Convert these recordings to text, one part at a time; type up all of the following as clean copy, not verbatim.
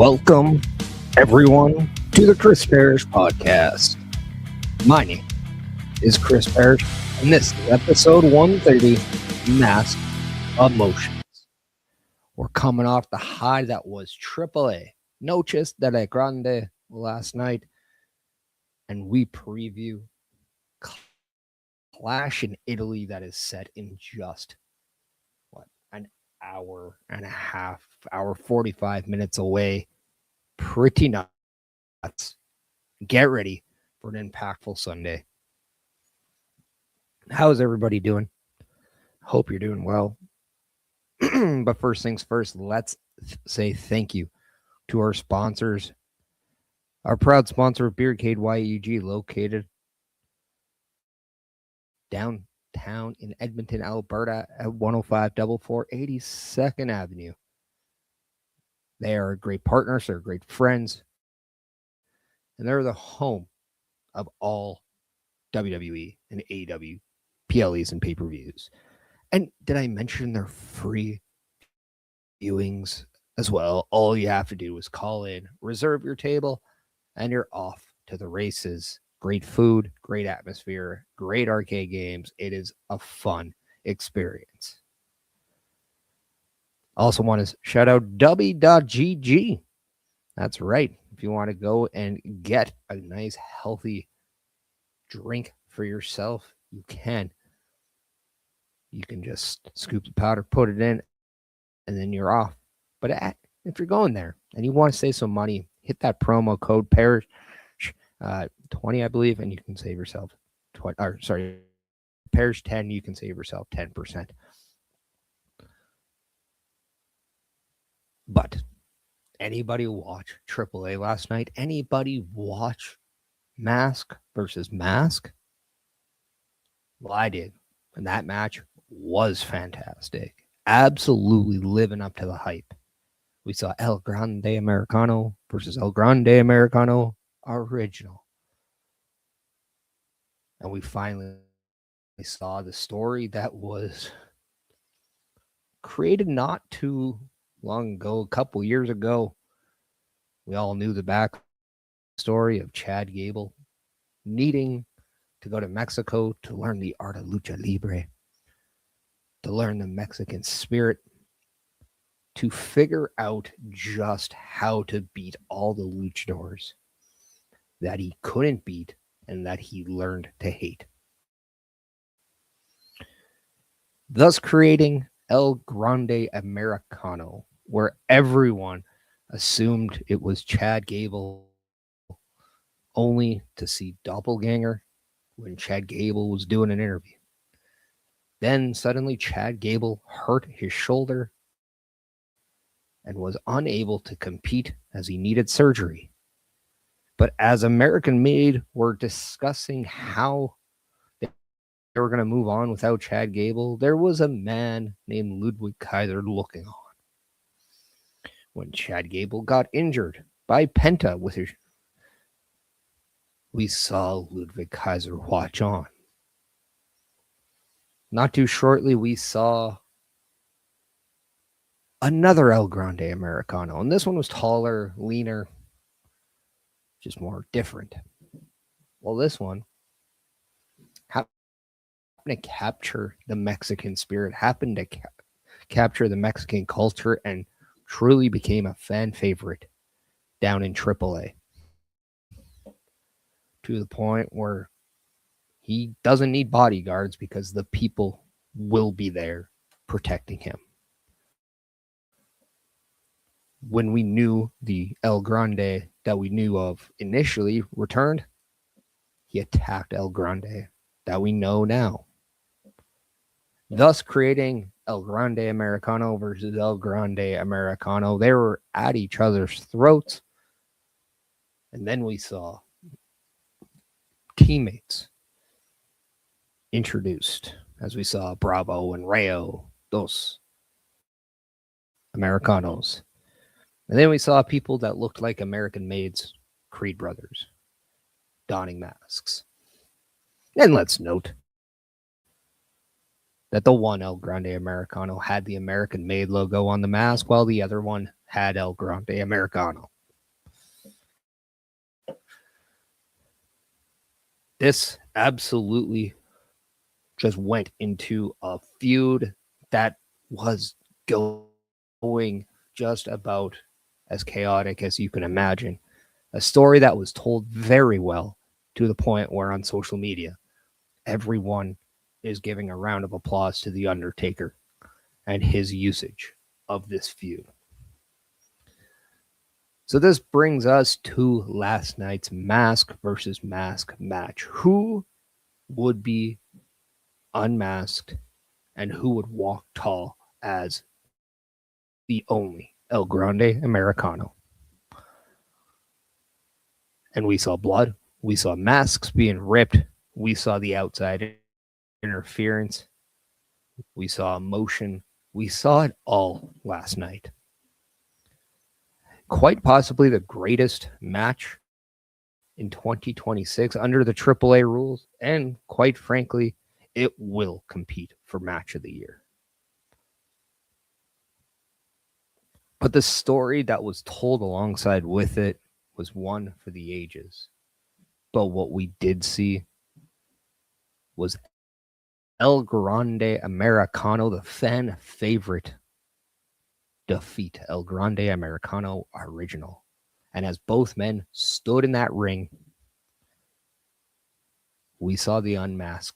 Welcome, everyone, to the Chris Parrish Podcast. My name is Chris Parrish, and this is episode 130, Masked Emotions. We're coming off the high that was AAA, Noche de Grande last night, and we preview Clash in Italy that is set in just, an hour and a half, hour 45 minutes away. Pretty nuts. Get ready for an impactful Sunday. How's everybody doing? Hope you're doing well. But first things first, let's say thank you to our sponsors. Our proud sponsor, Beercade YEG, located downtown in Edmonton, Alberta at 10544 82nd Avenue. They are great partners, they're great friends, and they're the home of all WWE and AEW PLEs and pay-per-views. And did I mention their free viewings as well? All you have to do is call in, reserve your table, and you're off to the races. Great food, great atmosphere, great arcade games. It is a fun experience. Also want to shout out W.GG. That's right. If you want to go and get a nice, healthy drink for yourself, you can. You can just scoop the powder, put it in, and then you're off. But if you're going there and you want to save some money, hit that promo code Parrish 20, I believe, and you can save yourself Parrish 10. You can save yourself 10%. But anybody watch AAA last night? Anybody watch Mask versus Mask? Well, I did. And that match was fantastic. Absolutely living up to the hype. We saw El Grande Americano versus El Grande Americano original. And we finally saw the story that was created not too long ago, a couple years ago. We all knew the back story of Chad Gable needing to go to Mexico to learn the art of lucha libre, to learn the Mexican spirit, to figure out just how to beat all the luchadors that he couldn't beat and that he learned to hate. Thus creating El Grande Americano, where everyone assumed it was Chad Gable, only to see Doppelganger when Chad Gable was doing an interview. Then suddenly Chad Gable hurt his shoulder and was unable to compete as he needed surgery. But as American Made were discussing how they were going to move on without Chad Gable, there was a man named Ludwig Kaiser looking on. When Chad Gable got injured by Penta with his, we saw Ludwig Kaiser watch on. Not too shortly, we saw another El Grande Americano, and this one was taller, leaner, just more different. Well, this one happened to capture the Mexican spirit, happened to capture the Mexican culture, and truly became a fan favorite down in AAA. To the point where he doesn't need bodyguards because the people will be there protecting him. When we knew the El Grande that we knew of initially returned, he attacked El Grande that we know now, thus creating El Grande Americano versus El Grande Americano. They were at each other's throats. And then we saw teammates introduced, as we saw Bravo and Rayo, dos Americanos. And then we saw people that looked like American Made's Creed brothers donning masks. And let's note that the one El Grande Americano had the American Made logo on the mask, while the other one had El Grande Americano. This absolutely just went into a feud that was going just about as chaotic as you can imagine. A story that was told very well, to the point where on social media, everyone is giving a round of applause to The Undertaker and his usage of this feud. So this brings us to last night's mask versus mask match. Who would be unmasked and who would walk tall as the only El Grande Americano? And we saw blood. We saw masks being ripped. We saw the outside interference. We saw emotion. We saw it all last night. Quite possibly the greatest match in 2026 under the AAA rules. And quite frankly, it will compete for match of the year. But the story that was told alongside with it was one for the ages. But what we did see was El Grande Americano, the fan favorite, defeat El Grande Americano original. And as both men stood in that ring, we saw the unmask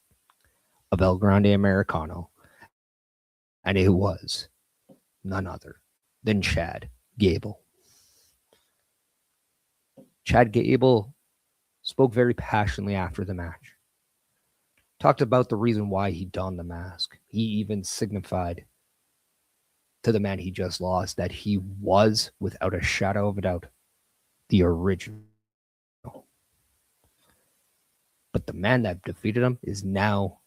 of El Grande Americano. And it was none other than Chad Gable. Chad Gable spoke very passionately after the match. Talked about the reason why he donned the mask. He even signified to the man he just lost that he was, without a shadow of a doubt, the original. But the man that defeated him is now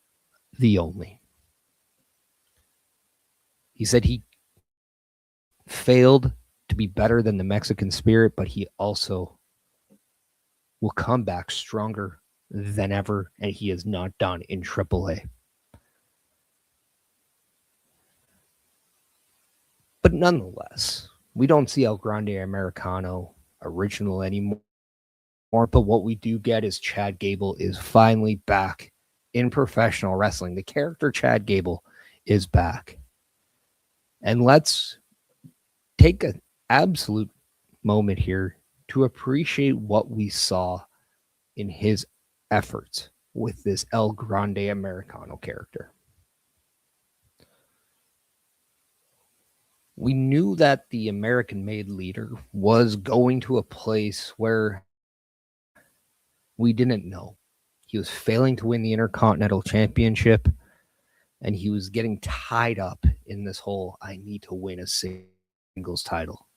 the only. He said he failed to be better than the Mexican Spirit, but he also will come back stronger than ever, and he is not done in AAA. But nonetheless, we don't see El Grande Americano original anymore. But what we do get is Chad Gable is finally back in professional wrestling. The character Chad Gable is back. And let's take an absolute moment here to appreciate what we saw in his efforts with this El Grande Americano character. We knew that the American-made leader was going to a place where we didn't know. He was failing to win the Intercontinental Championship, and he was getting tied up in this whole, I need to win a singles title.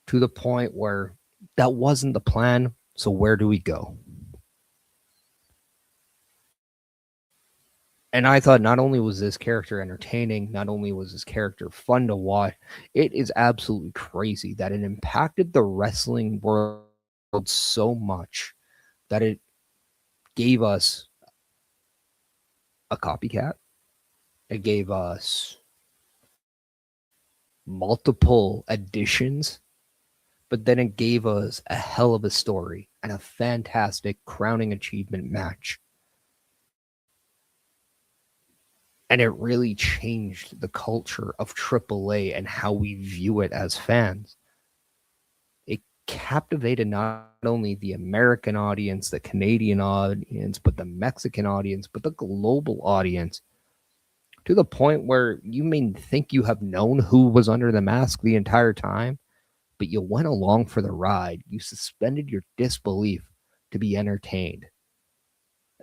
To the point where that wasn't the plan, so where do we go? And I thought not only was this character entertaining, not only was this character fun to watch, it is absolutely crazy that it impacted the wrestling world so much that it gave us a copycat. It gave us multiple additions, but then it gave us a hell of a story and a fantastic crowning achievement match. And it really changed the culture of AAA and how we view it as fans. It captivated not only the American audience, the Canadian audience, but the Mexican audience, but the global audience, to the point where you may think you have known who was under the mask the entire time, but you went along for the ride. You suspended your disbelief to be entertained.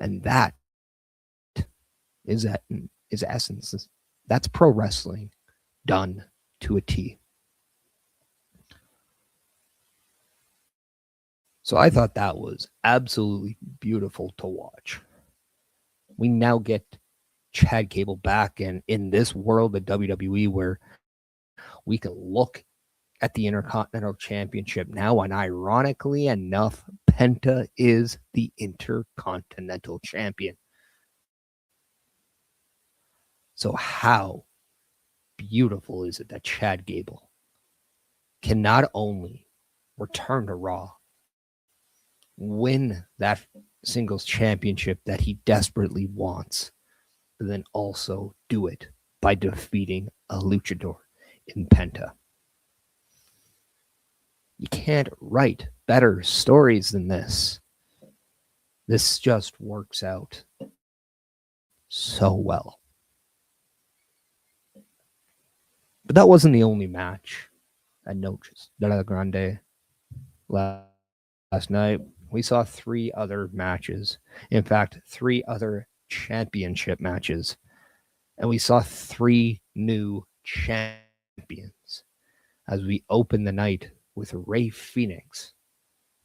And that is essence. That's pro wrestling done to a T. So I thought that was absolutely beautiful to watch. We now get Chad Gable back, and in this world of WWE where we can look at the Intercontinental Championship now, and ironically enough, Penta is the Intercontinental Champion. So how beautiful is it that Chad Gable can not only return to Raw, win that singles championship that he desperately wants, but then also do it by defeating a luchador in Penta. You can't write better stories than this. This just works out so well. But that wasn't the only match at Noche de la Grande last night. We saw 3 other matches. In fact, 3 other championship matches. And we saw 3 new champions as we open the night with Rey Fenix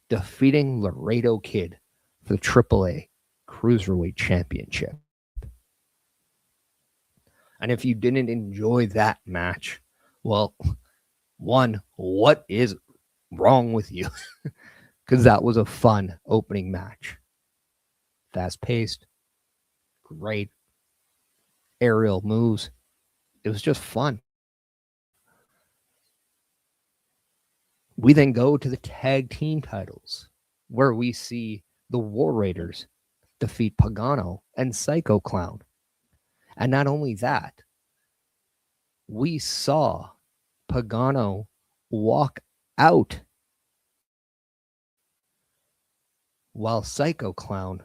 defeating Laredo Kid for the AAA Cruiserweight Championship. And if you didn't enjoy that match, well, one, what is wrong with you? Because that was a fun opening match. Fast-paced, great aerial moves. It was just fun. We then go to the tag team titles, where we see the War Raiders defeat Pagano and Psycho Clown. And not only that, we saw Pagano walk out while Psycho Clown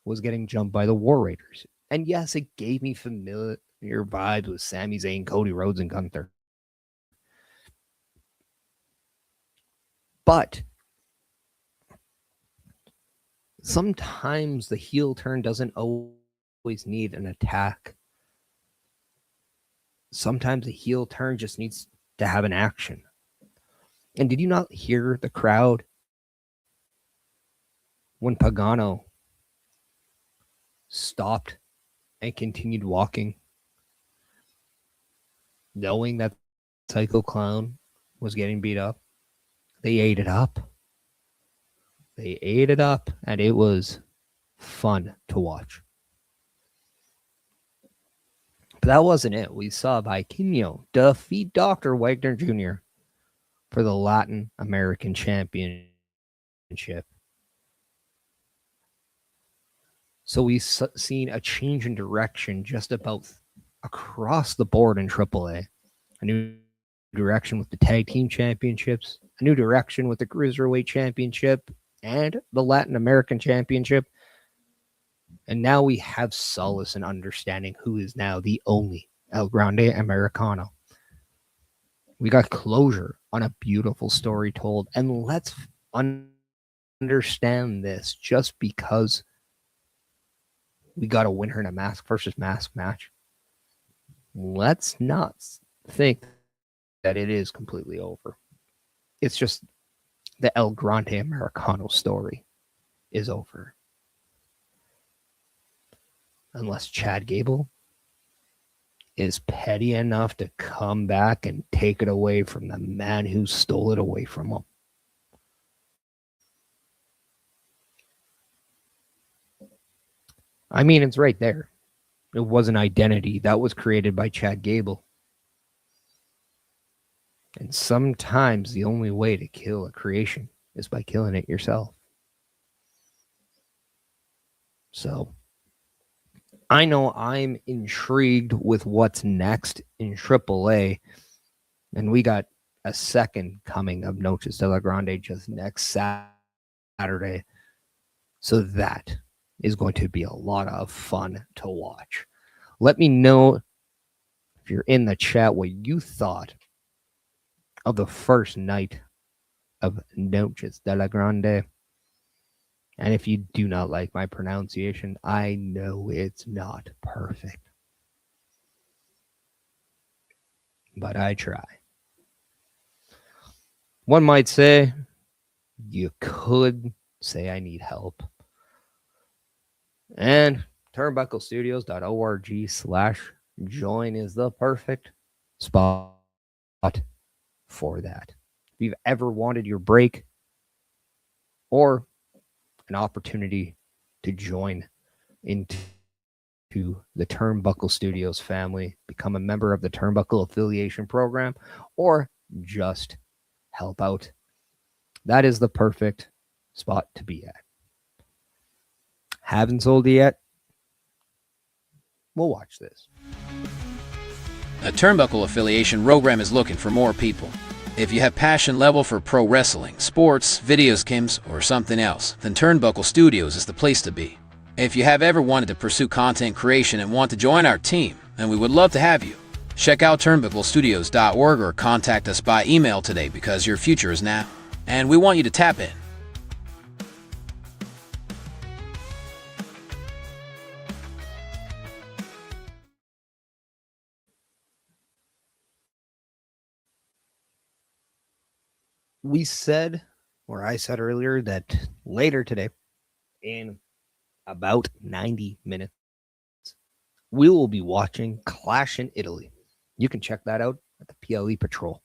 was getting jumped by the War Raiders. And yes, it gave me familiar vibes with Sami Zayn, Cody Rhodes, and Gunther. But sometimes the heel turn doesn't always need an attack. Sometimes the heel turn just needs to have an action. And did you not hear the crowd when Pagano stopped and continued walking, knowing that Psycho Clown was getting beat up? They ate it up. They ate it up, and it was fun to watch. But that wasn't it. We saw Vikingo defeat Dr. Wagner Jr. for the Latin American Championship. So we've seen a change in direction just about across the board in AAA. A new direction with the Tag Team Championships, a new direction with the Cruiserweight Championship, and the Latin American Championship. And now we have solace in understanding who is now the only El Grande Americano. We got closure on a beautiful story told. And let's understand this, just because we got a winner in a mask versus mask match, let's not think that it is completely over. It's just the El Grande Americano story is over. Unless Chad Gable is petty enough to come back and take it away from the man who stole it away from him. I mean, it's right there. It was an identity that was created by Chad Gable. And sometimes the only way to kill a creation is by killing it yourself. So I know I'm intrigued with what's next in AAA. And we got a second coming of Noche de la Grande just next Saturday. So that is going to be a lot of fun to watch. Let me know if you're in the chat what you thought of the first night of Noche de la Grande. And if you do not like my pronunciation, I know it's not perfect. But I try. One might say, you could say I need help. And turnbucklestudios.org/join is the perfect spot for that. If you've ever wanted your break or an opportunity to join into the Turnbuckle Studios family, become a member of the Turnbuckle Affiliation Program, or just help out, that is the perfect spot to be at. haven't sold it yet, we'll watch this. A Turnbuckle affiliation program is looking for more people. If you have passion level for pro wrestling, sports, video games, or something else, then Turnbuckle Studios is the place to be. If you have ever wanted to pursue content creation and want to join our team, then we would love to have you. Check out turnbucklestudios.org or contact us by email today because your future is now, and we want you to tap in. We said, or I said earlier, that later today, in about 90 minutes, we will be watching Clash in Italy. You can check that out at the PLE Patrol.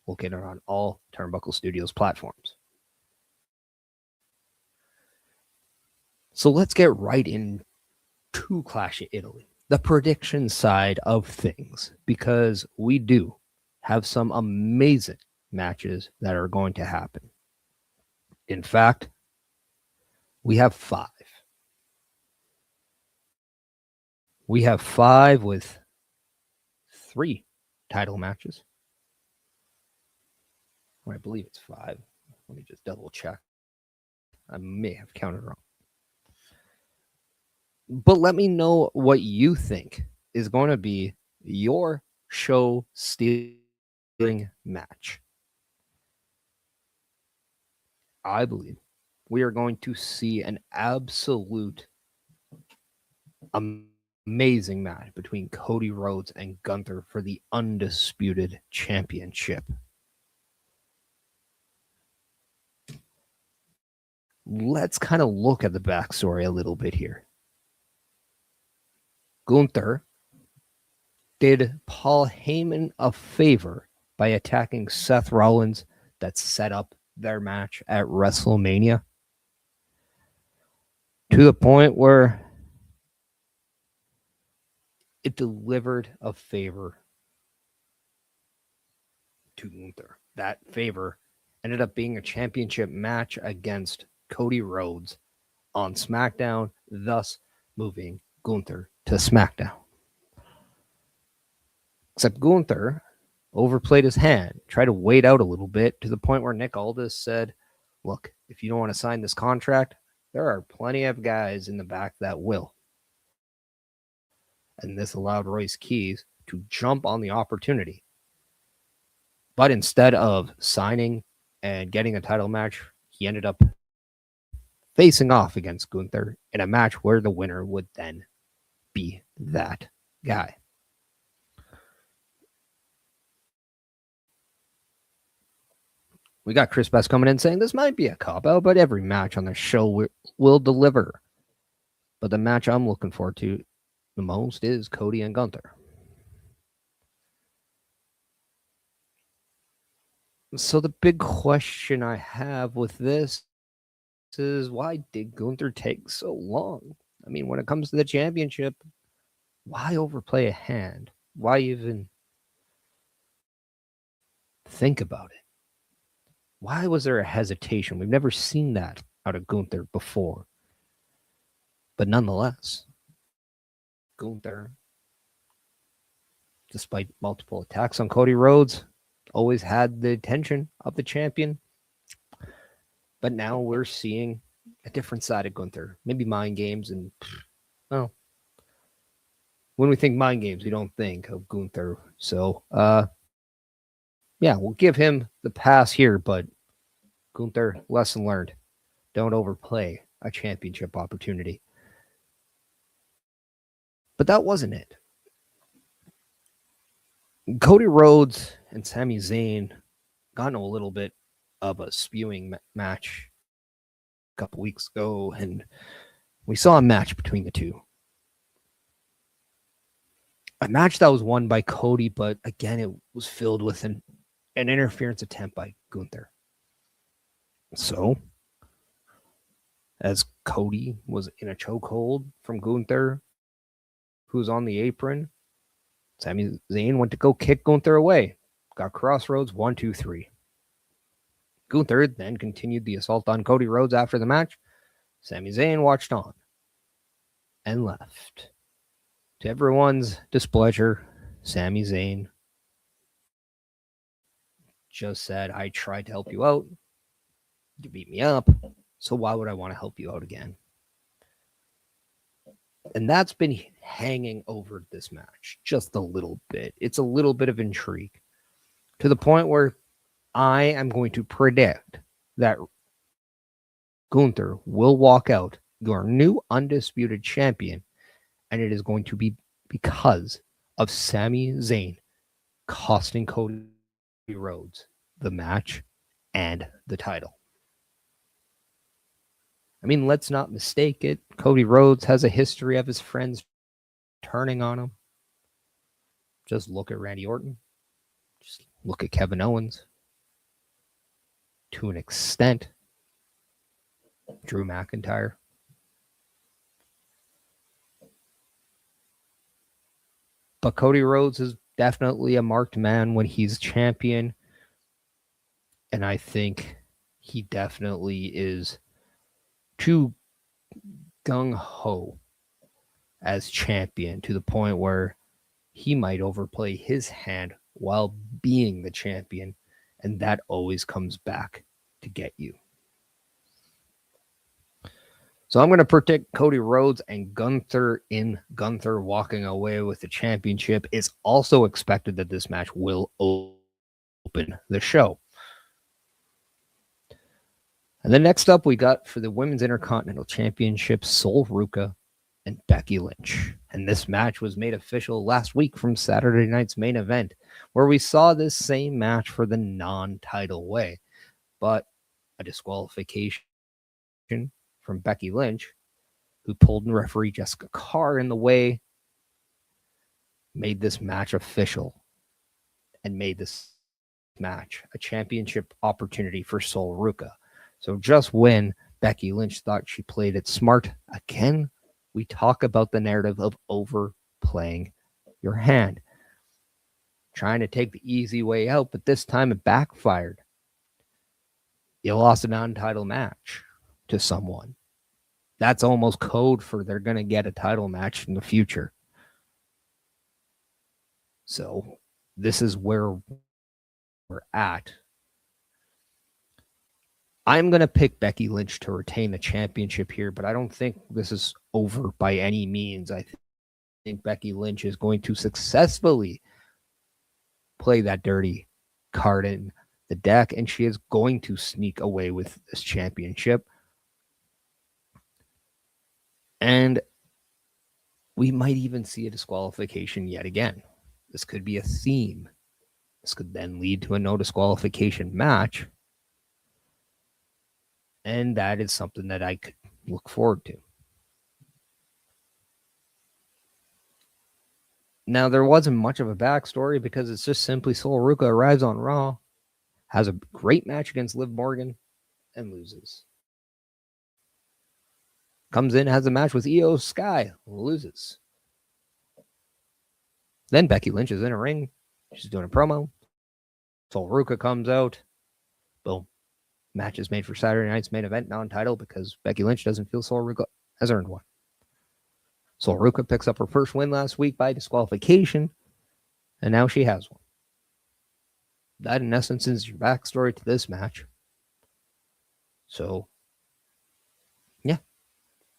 We'll get it on all Turnbuckle Studios platforms. So let's get right into Clash in Italy, the prediction side of things, because we do have some amazing matches that are going to happen. In fact, we have 5. We have 5 with 3 title matches. Or I believe it's 5. Let me just double check. I may have counted wrong. But let me know what you think is going to be your show stealing match. I believe we are going to see an absolute amazing match between Cody Rhodes and Gunther for the undisputed championship. Let's kind of look at the backstory a little bit here. Gunther did Paul Heyman a favor by attacking Seth Rollins that set up their match at WrestleMania, to the point where it delivered a favor to Gunther. That favor ended up being a championship match against Cody Rhodes on SmackDown, thus moving Gunther to SmackDown. Except Gunther overplayed his hand, tried to wait out a little bit, to the point where Nick Aldis said, look, if you don't want to sign this contract, there are plenty of guys in the back that will. And this allowed Royce Keys to jump on the opportunity. But instead of signing and getting a title match, he ended up facing off against Gunther in a match where the winner would then be that guy. We got Chris Best coming in saying this might be a cop-out, but every match on the show will deliver. But the match I'm looking forward to the most is Cody and Gunther. So the big question I have with this is, why did Gunther take so long? I mean, when it comes to the championship, why overplay a hand? Why even think about it? Why was there a hesitation? We've never seen that out of Gunther before. But nonetheless, Gunther, despite multiple attacks on Cody Rhodes, always had the attention of the champion. But now we're seeing a different side of Gunther. Maybe mind games. And, well, when we think mind games, we don't think of Gunther. So, yeah, we'll give him the pass here, but Gunther, lesson learned. Don't overplay a championship opportunity. But that wasn't it. Cody Rhodes and Sami Zayn got into a little bit of a spewing match a couple weeks ago, and we saw a match between the two. A match that was won by Cody, but again, it was filled with an interference attempt by Gunther. So, as Cody was in a chokehold from Gunther, who's on the apron, Sami Zayn went to go kick Gunther away. Got Crossroads 1, 2, 3. Gunther then continued the assault on Cody Rhodes after the match. Sami Zayn watched on. and left. To everyone's displeasure, Sami Zayn just said, I tried to help you out. You beat me up. So why would I want to help you out again? And that's been hanging over this match just a little bit. It's a little bit of intrigue to the point where I am going to predict that Gunther will walk out your new undisputed champion, and it is going to be because of Sami Zayn costing Cody Rhodes the match and the title. I mean, let's not mistake it. Cody Rhodes has a history of his friends turning on him. Just look at Randy Orton. Just look at Kevin Owens. To an extent, Drew McIntyre. But Cody Rhodes is definitely a marked man when he's champion. And I think he definitely is too gung-ho as champion to the point where he might overplay his hand while being the champion. And that always comes back to get you. So I'm going to predict Cody Rhodes and Gunther walking away with the championship. It's also expected that this match will open the show. And then next up, we got for the Women's Intercontinental Championship, Sol Ruca and Becky Lynch. And this match was made official last week from Saturday night's main event, where we saw this same match for the non-title way, but a disqualification from Becky Lynch, who pulled in referee Jessica Carr in the way, made this match official and made this match a championship opportunity for Sol Ruca. So just when Becky Lynch thought she played it smart again, we talk about the narrative of overplaying your hand. Trying to take the easy way out, but this time it backfired. You lost a non-title match to someone. That's almost code for they're going to get a title match in the future. So this is where we're at. I'm going to pick Becky Lynch to retain the championship here, but I don't think this is over by any means. I think Becky Lynch is going to successfully play that dirty card in the deck, and she is going to sneak away with this championship. And we might even see a disqualification yet again. This could be a theme. This could then lead to a no disqualification match. And that is something that I could look forward to. Now, there wasn't much of a backstory because it's just simply Sol Ruca arrives on Raw, has a great match against Liv Morgan, and loses. Comes in, has a match with Io Sky, loses. Then Becky Lynch is in a ring. She's doing a promo. Sol Ruca comes out. Boom. Match is made for Saturday night's main event, non-title, because Becky Lynch doesn't feel Sol Ruca has earned one. Sol Ruca picks up her first win last week by disqualification, and now she has one. That, in essence, is your backstory to this match. So, yeah,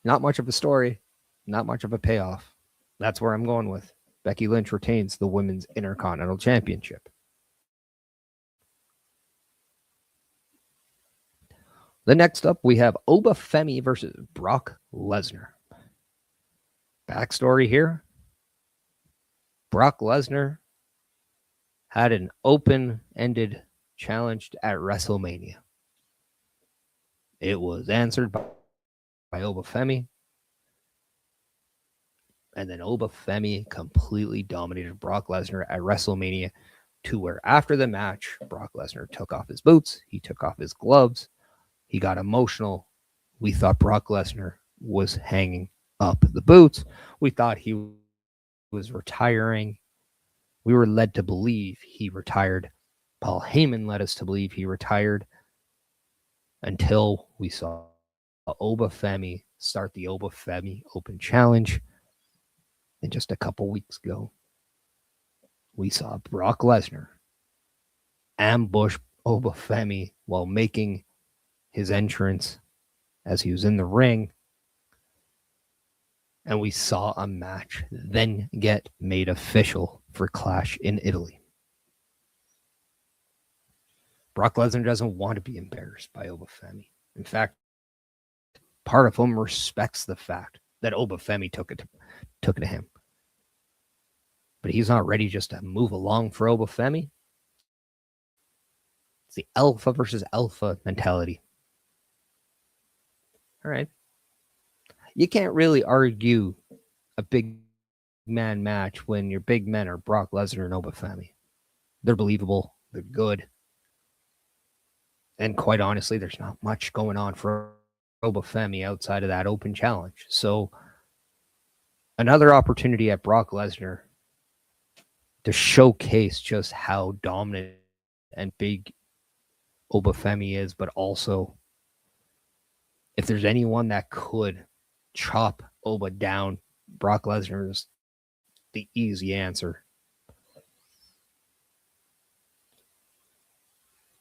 not much of a story, not much of a payoff. That's where I'm going with. Becky Lynch retains the Women's Intercontinental Championship. The next up, we have Oba Femi versus Brock Lesnar. Backstory here. Brock Lesnar had an open-ended challenge at WrestleMania. It was answered by Oba Femi. And then Oba Femi completely dominated Brock Lesnar at WrestleMania, to where after the match, Brock Lesnar took off his boots, he took off his gloves, he got emotional. We thought Brock Lesnar was hanging up the boots. We thought he was retiring. We were led to believe he retired. Paul Heyman led us to believe he retired, until we saw Oba Femi start the Oba Femi Open Challenge. And just a couple weeks ago, we saw Brock Lesnar ambush Oba Femi while making his entrance as he was in the ring. And we saw a match then get made official for Clash in Italy. Brock Lesnar doesn't want to be embarrassed by Oba Femi. In fact, part of him respects the fact that Oba Femi took it to him. But he's not ready just to move along for Oba Femi. It's the alpha versus alpha mentality. All right. You can't really argue a big man match when your big men are Brock Lesnar and Oba Femi. They're believable. They're good. And quite honestly, there's not much going on for Oba Femi outside of that open challenge. So another opportunity at Brock Lesnar to showcase just how dominant and big Oba Femi is, but also if there's anyone that could chop Oba down, Brock Lesnar is the easy answer.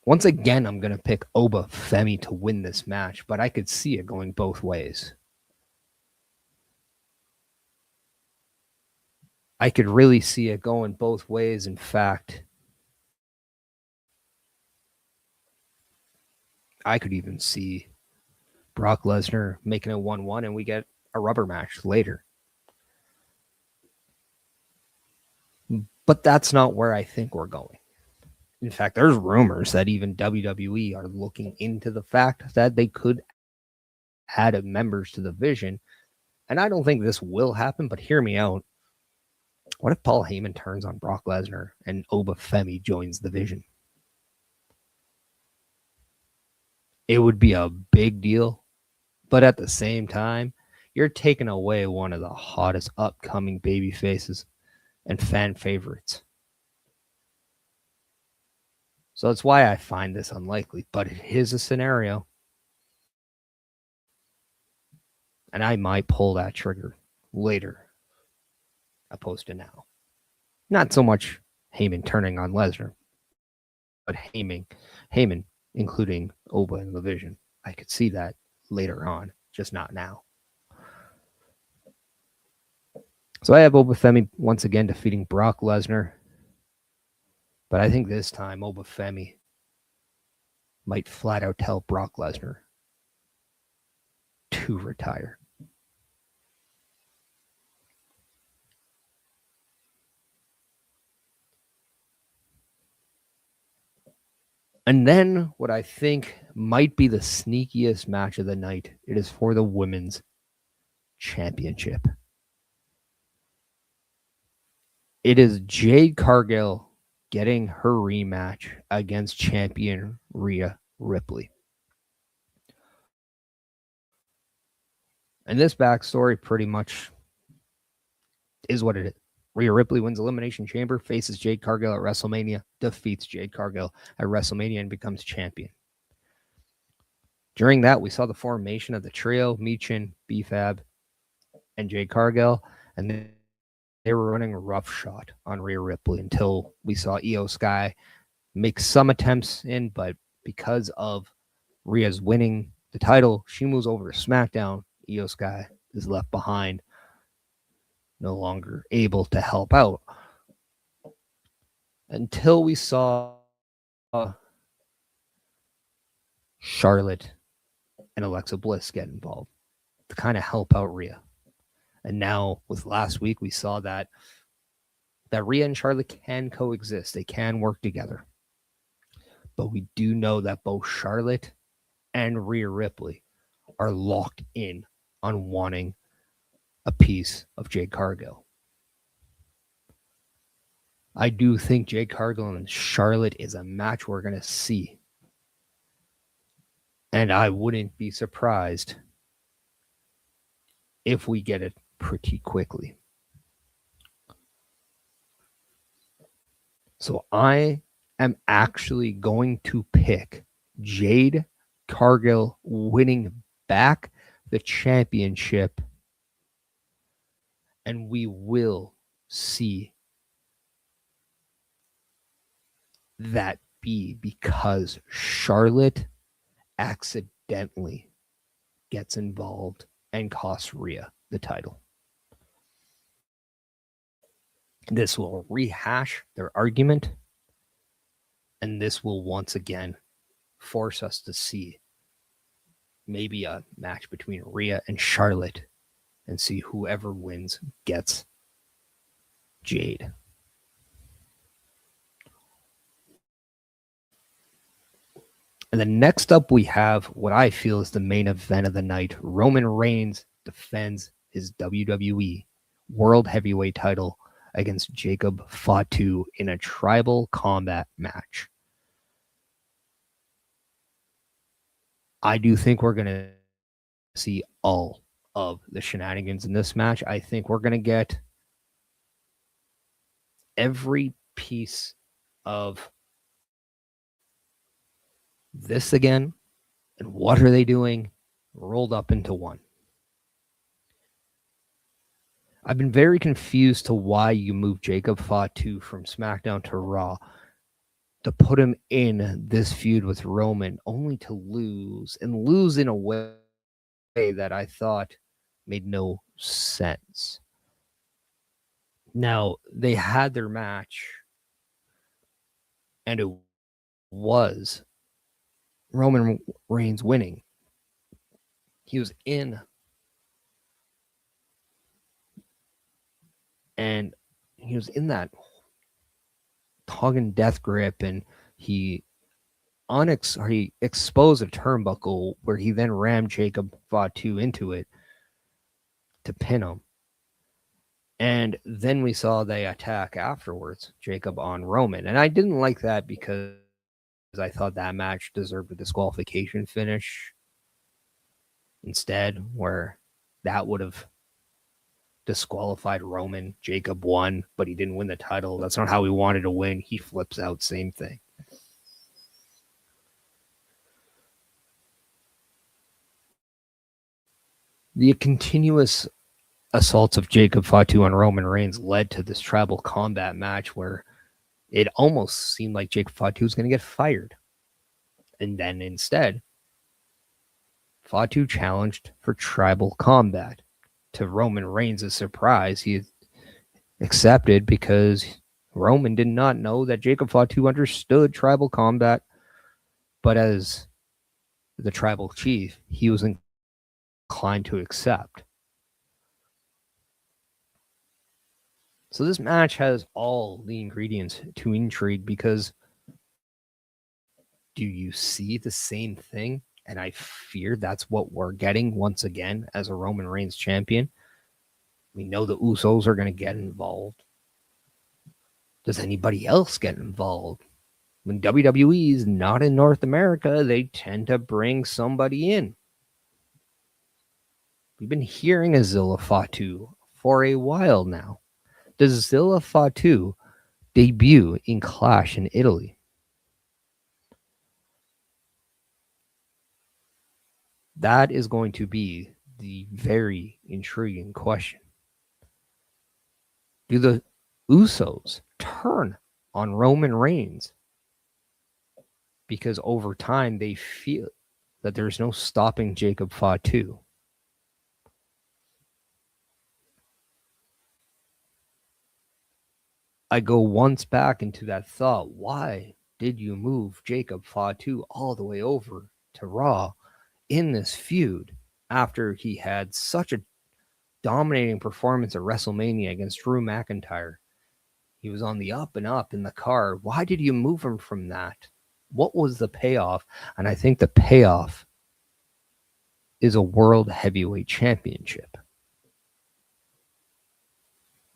Once again, I'm going to pick Oba Femi to win this match, but I could see it going both ways. I could really see it going both ways. In fact, I could even see Brock Lesnar making a 1-1 and we get a rubber match later. But that's not where I think we're going. In fact, there's rumors that even WWE are looking into the fact that they could add members to the division. And I don't think this will happen, but hear me out. What if Paul Heyman turns on Brock Lesnar and Oba Femi joins the division? It would be a big deal, but at the same time, you're taking away one of the hottest upcoming baby faces and fan favorites. So that's why I find this unlikely, but it is a scenario. And I might pull that trigger later, opposed to now. Not so much Heyman turning on Lesnar, but Heyman including Oba in the division. I could see that later on, just not now. So I have Oba Femi once again defeating Brock Lesnar. But I think this time Oba Femi might flat out tell Brock Lesnar to retire. And then what I think might be the sneakiest match of the night, it is for the Women's Championship. It is Jade Cargill getting her rematch against champion Rhea Ripley. And this backstory pretty much is what it is. Rhea Ripley wins Elimination Chamber, faces Jade Cargill at WrestleMania, defeats Jade Cargill at WrestleMania, and becomes champion. During that, we saw the formation of the trio, Michin, BFAB, and Jade Cargill, and they were running roughshod on Rhea Ripley until we saw Io Sky make some attempts in, but because of Rhea's winning the title, she moves over to SmackDown. Io Sky is left behind, no longer able to help out. Until we saw Charlotte and Alexa Bliss get involved to kind of help out Rhea. And now with last week, we saw that Rhea and Charlotte can coexist. They can work together. But we do know that both Charlotte and Rhea Ripley are locked in on wanting a piece of Jade Cargill. I do think Jade Cargill and Charlotte is a match we're going to see. And I wouldn't be surprised if we get it pretty quickly. So I am actually going to pick Jade Cargill winning back the championship, and we will see that be because Charlotte accidentally gets involved and costs Rhea the title. This will rehash their argument, and this will once again force us to see maybe a match between Rhea and Charlotte and see whoever wins gets Jade. And then next up, we have what I feel is the main event of the night. Roman Reigns defends his WWE World Heavyweight title against Jacob Fatu in a tribal combat match. I do think we're going to see all of the shenanigans in this match. I think we're going to get every piece of this again and what are they doing rolled up into one. I've been very confused to why you moved Jacob Fatu from SmackDown to Raw to put him in this feud with Roman only to lose in a way that I thought made no sense. Now, they had their match and it was Roman Reigns winning. He was in and he was in that Hagen death grip, and he exposed a turnbuckle where he then rammed Jacob Fatu into it to pin him. And then we saw the attack afterwards, Jacob on Roman. And I didn't like that because I thought that match deserved a disqualification finish instead, where that would have disqualified Roman. Jacob won, but he didn't win the title. That's not how he wanted to win. He flips out, same thing. The continuous assaults of Jacob Fatu on Roman Reigns led to this tribal combat match where it almost seemed like Jacob Fatu was going to get fired. And then instead, Fatu challenged for tribal combat. To Roman Reigns' surprise, he accepted because Roman did not know that Jacob Fatu understood tribal combat, but as the tribal chief, he was inclined to accept. So this match has all the ingredients to intrigue because do you see the same thing? And I fear that's what we're getting once again as a Roman Reigns champion. We know the Usos are going to get involved. Does anybody else get involved? When WWE is not in North America, they tend to bring somebody in. We've been hearing of Zilla Fatu for a while now. Does Zilla Fatu debut in Clash in Italy? That is going to be the very intriguing question. Do the Usos turn on Roman Reigns? Because over time they feel that there's no stopping Jacob Fatu. I go once back into that thought. Why did you move Jacob Fatu all the way over to Raw in this feud after he had such a dominating performance at WrestleMania against Drew McIntyre? He was on the up and up in the card. Why did you move him from that? What was the payoff? And I think the payoff is a World Heavyweight Championship.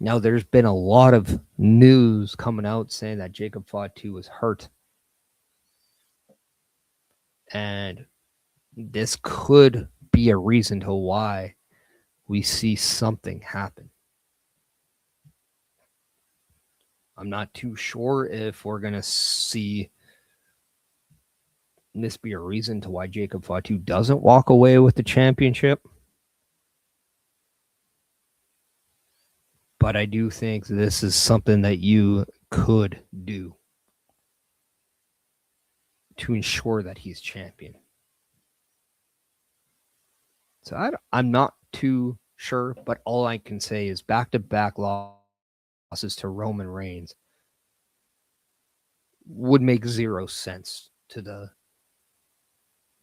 Now, there's been a lot of news coming out saying that Jacob Fatu was hurt. And this could be a reason to why we see something happen. I'm not too sure if we're going to see this be a reason to why Jacob Fatu doesn't walk away with the championship. but I do think this is something that you could do to ensure that he's champion. So I'm not too sure, but all I can say is back-to-back losses to Roman Reigns would make zero sense to the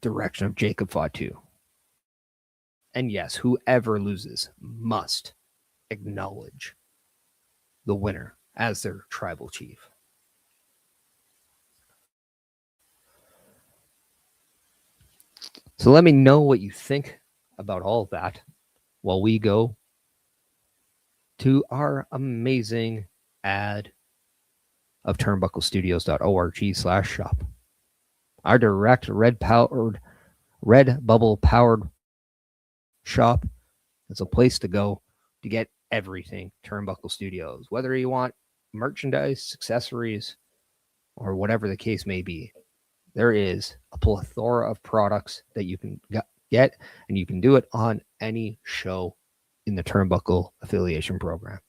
direction of Jacob Fatu. And yes, whoever loses must acknowledge the winner as their tribal chief. So let me know what you think about all that while we go to our amazing ad of turnbucklestudios.org/shop. Our direct red bubble powered shop is a place to go to get everything Turnbuckle Studios, whether you want merchandise, accessories, or whatever the case may be. There is a plethora of products that you can get, and you can do it on any show in the Turnbuckle affiliation program.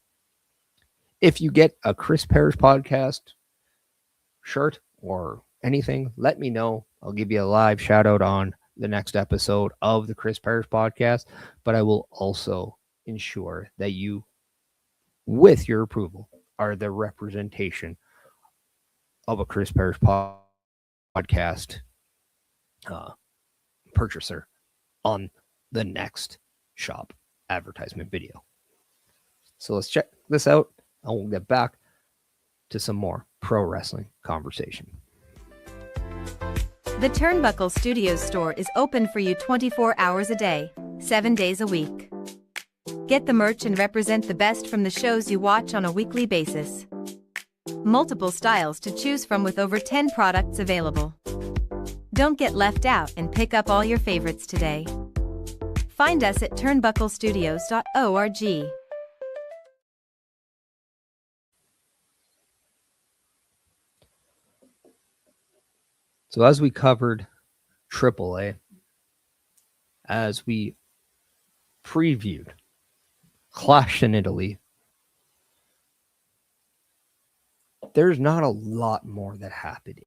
If you get a Chris Parrish podcast shirt or anything, let me know. I'll give you a live shout out on the next episode of the Chris Parrish podcast, but I will also ensure that you, with your approval, are the representation of a Chris Parrish podcast purchaser on the next shop advertisement video. So let's check this out, and we'll get back to some more pro wrestling conversation. The Turnbuckle Studios store is open for you 24 hours a day, 7 days a week. Get the merch and represent the best from the shows you watch on a weekly basis. Multiple styles to choose from with over 10 products available. Don't get left out and pick up all your favorites today. Find us at turnbucklestudios.org. So as we covered AAA, as we previewed Clash in Italy, there's not a lot more that happened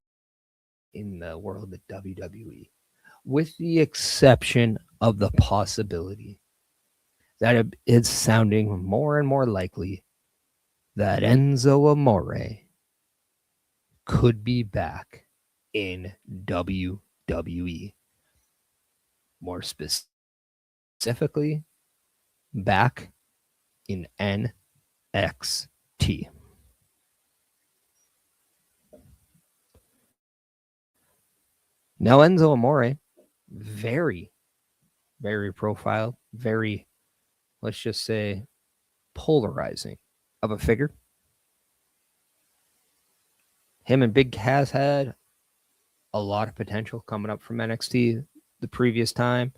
in the world of WWE, with the exception of the possibility that it's sounding more and more likely that Enzo Amore could be back in WWE. More specifically, back in NXT. Now, Enzo Amore, very, very profiled, very, let's just say, polarizing of a figure. Him and Big Cass had a lot of potential coming up from NXT the previous time.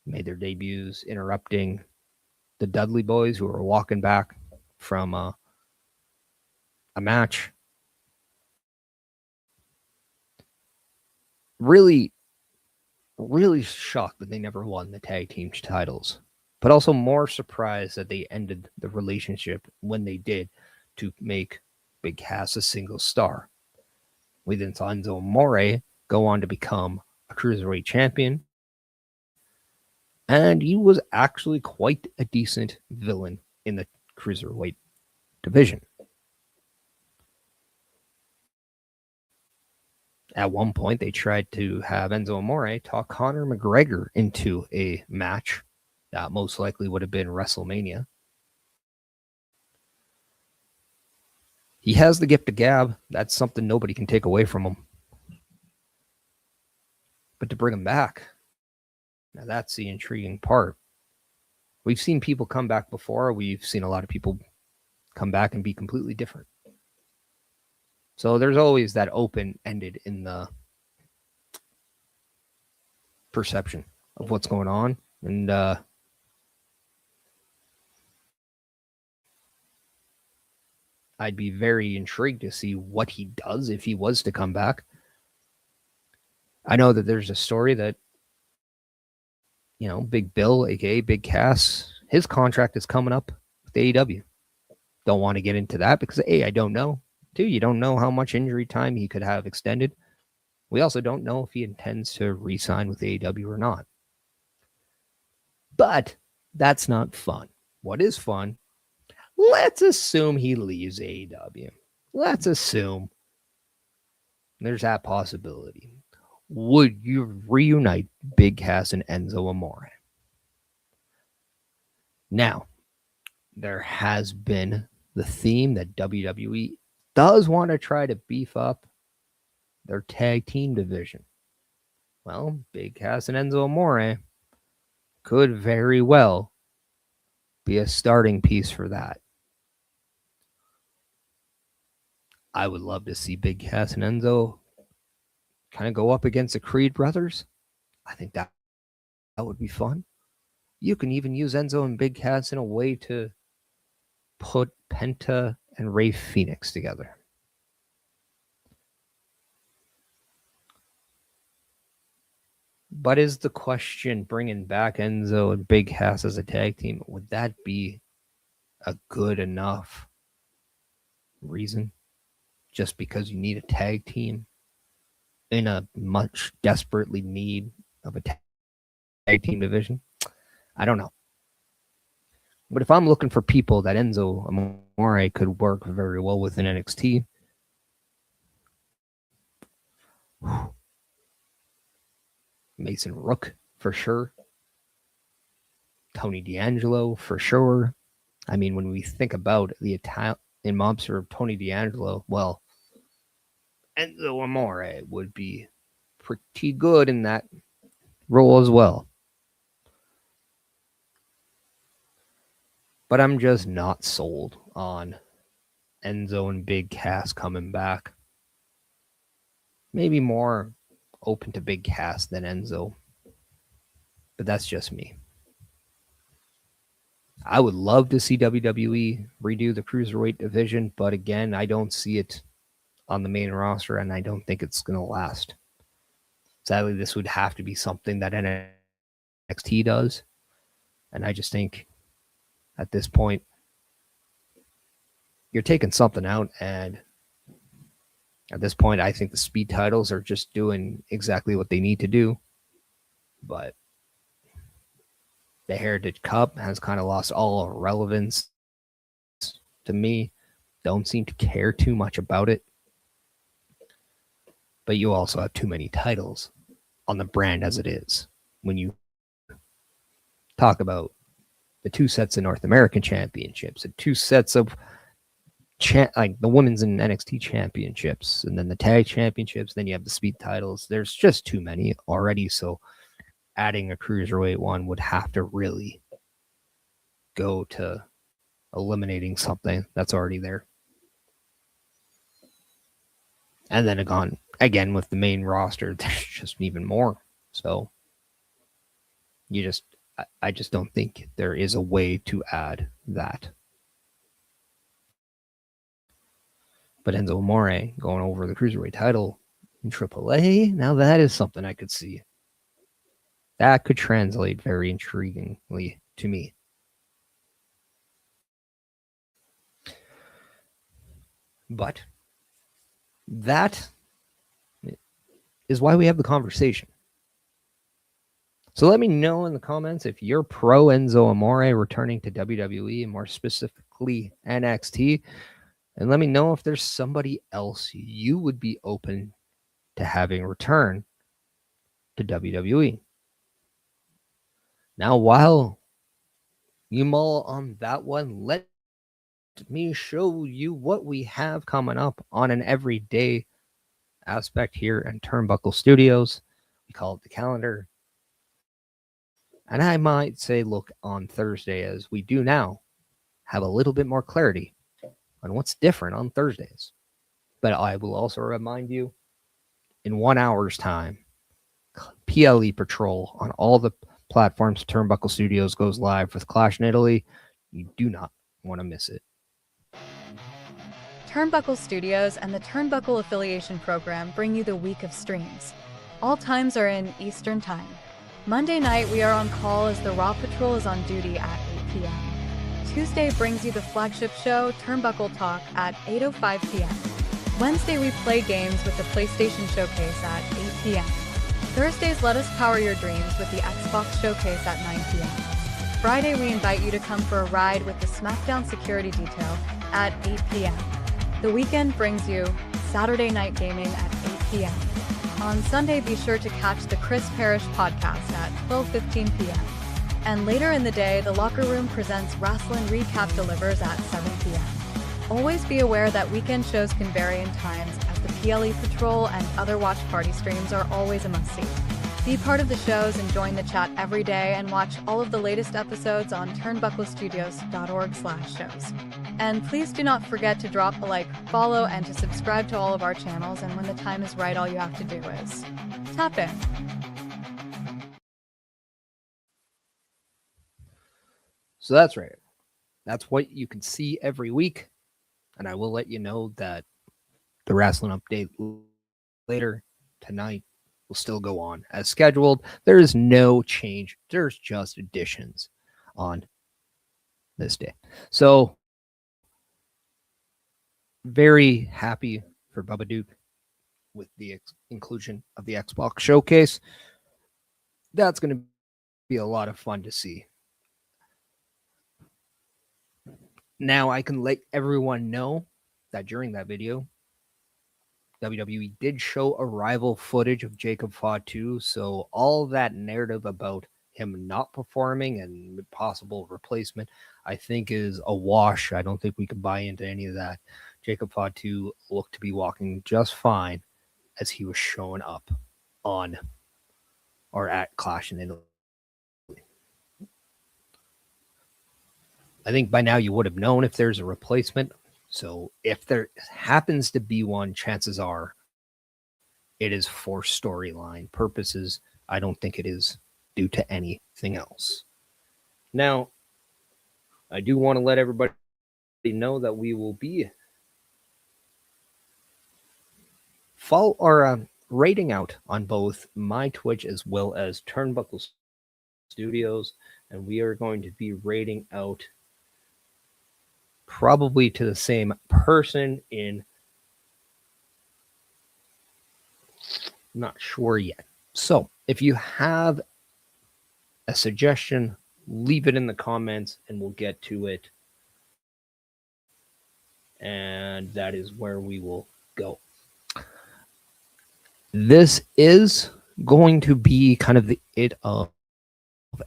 Made their debuts interrupting the Dudley Boys, who were walking back from a match. Really, really shocked that they never won the tag team titles, but also more surprised that they ended the relationship when they did to make Big Cass a single star. We then saw Enzo Amore go on to become a Cruiserweight champion, and he was actually quite a decent villain in the Cruiserweight division. At one point, they tried to have Enzo Amore talk Conor McGregor into a match that most likely would have been WrestleMania. He has the gift of gab. That's something nobody can take away from him. But to bring him back, now that's the intriguing part. We've seen people come back before. We've seen a lot of people come back and be completely different. So there's always that open-ended in the perception of what's going on. And I'd be very intrigued to see what he does if he was to come back. I know that there's a story that, Big Bill, aka Big Cass, his contract is coming up with AEW. Don't want to get into that because A, I don't know. 2, you don't know how much injury time he could have extended. We also don't know if he intends to re-sign with AEW or not. But that's not fun. What is fun? Let's assume he leaves AEW. Let's assume there's that possibility. Would you reunite Big Cass and Enzo Amore? Now, there has been the theme that WWE does want to try to beef up their tag team division. Well, Big Cass and Enzo Amore could very well be a starting piece for that. I would love to see Big Cass and Enzo kind of go up against the Creed brothers. I think that would be fun. You can even use Enzo and Big Cass in a way to put Penta and Rey Fenix together. But is the question, bringing back Enzo and Big Cass as a tag team, would that be a good enough reason? Just because you need a tag team in a much desperately need of a tag team division? I don't know. But if I'm looking for people that Enzo Amore could work very well with in NXT, Mason Rook for sure. Tony D'Angelo for sure. I mean, when we think about the Italian mobster of Tony D'Angelo, well, Enzo Amore would be pretty good in that role as well. But I'm just not sold on Enzo and Big Cass coming back. Maybe more open to Big Cass than Enzo. But that's just me. I would love to see WWE redo the Cruiserweight division, but again, I don't see it on the main roster, and I don't think it's going to last. Sadly, this would have to be something that NXT does, and I just think at this point, you're taking something out, and at this point, I think the speed titles are just doing exactly what they need to do, but the Heritage Cup has kind of lost all relevance to me. Don't seem to care too much about it. But you also have too many titles on the brand as it is. When you talk about the 2 sets of North American championships, the 2 sets of like the women's and NXT championships, and then the tag championships, then you have the speed titles. There's just too many already, so adding a cruiserweight one would have to really go to eliminating something that's already there. And then again with the main roster, there's just even more. So I just don't think there is a way to add that. But Enzo Amore going over the cruiserweight title in AAA, now that is something I could see. That could translate very intriguingly to me. But that is why we have the conversation. So let me know in the comments if you're pro Enzo Amore returning to WWE, and more specifically NXT. And let me know if there's somebody else you would be open to having return to WWE. Now, while you mull on that one, let me show you what we have coming up on an everyday aspect here in Turnbuckle Studios. We call it the calendar. And I might say, look, on Thursday, as we do now, have a little bit more clarity on what's different on Thursdays. But I will also remind you, in 1 hour's time, PLE Patrol on all the platforms Turnbuckle Studios goes live with Clash in Italy. You do not want to miss it. Turnbuckle Studios and the Turnbuckle Affiliation Program bring you the week of streams. All times are in Eastern Time. Monday night, we are on call as the Raw Patrol is on duty at p.m. Tuesday brings you the flagship show, Turnbuckle Talk, at 8:05 p.m. Wednesday, we play games with the PlayStation Showcase at 8 p.m. Thursdays, let us power your dreams with the Xbox Showcase at 9 p.m. Friday, we invite you to come for a ride with the SmackDown Security Detail at 8 p.m. The weekend brings you Saturday Night Gaming at 8 p.m. On Sunday, be sure to catch the Chris Parrish podcast at 12:15 p.m. And later in the day, the Locker Room presents Wrestling Recap delivers at 7 p.m. Always be aware that weekend shows can vary in times, as the PLE Patrol and other watch party streams are always a must-see. Be part of the shows and join the chat every day, and watch all of the latest episodes on turnbucklestudios.org/shows. And please do not forget to drop a like, follow, and to subscribe to all of our channels, and when the time is right, all you have to do is tap in. So that's right. That's what you can see every week. And I will let you know that the wrestling update later tonight will still go on as scheduled. There is no change. There's just additions on this day. So very happy for Bubba Duke with the inclusion of the Xbox Showcase. That's going to be a lot of fun to see. Now I can let everyone know that during that video, WWE did show arrival footage of Jacob Fatu, so all that narrative about him not performing and possible replacement, I think is a wash. I don't think we could buy into any of that. Jacob Fatu looked to be walking just fine as he was showing up on or at Clash in Italy. I think by now you would have known if there's a replacement. So if there happens to be one, chances are it is for storyline purposes. I don't think it is due to anything else. Now, I do want to let everybody know that we will be rating out on both my Twitch as well as Turnbuckle Studios, and we are going to be rating out probably to the same person in, not sure yet. So if you have a suggestion, leave it in the comments and we'll get to it. And that is where we will go. This is going to be kind of the it of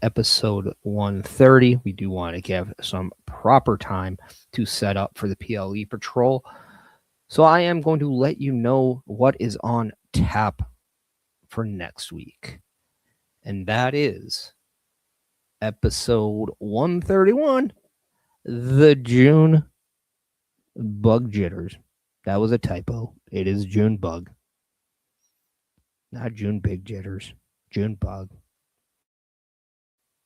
episode 130. We do want to give some proper time to set up for the PLE Patrol. So I am going to let you know what is on tap for next week. And that is episode 131, the June Bug Jitters. That was a typo. It is June Bug. Not June Big Jitters. June Bug.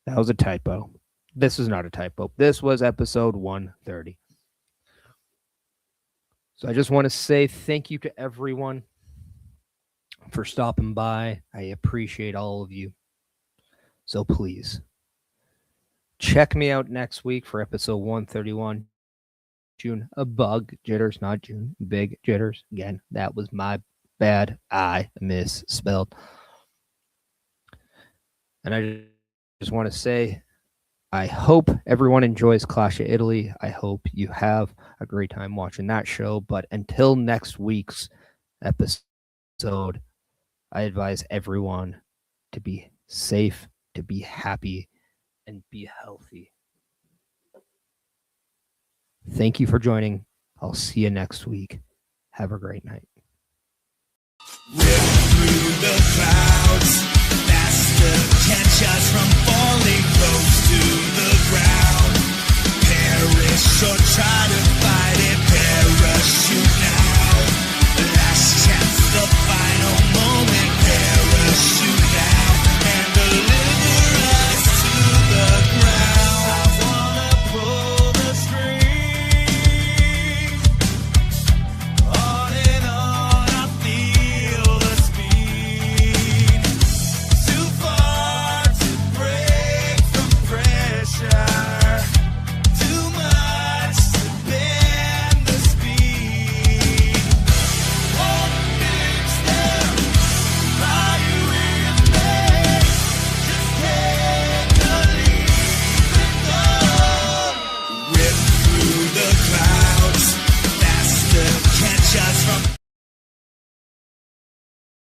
That was a typo. This is not a typo. This was episode 130. So I just want to say thank you to everyone for stopping by. I appreciate all of you. So please, check me out next week for episode 131. June Bug Jitters, not June Big Jitters. Again, that was my bad. I misspelled. And I just want to say, I hope everyone enjoys Clash of Italy. I hope you have a great time watching that show. But until next week's episode, I advise everyone to be safe, to be happy, and be healthy. Thank you for joining. I'll see you next week. Have a great night. Rip through the clouds, faster, catch us from falling close to the ground.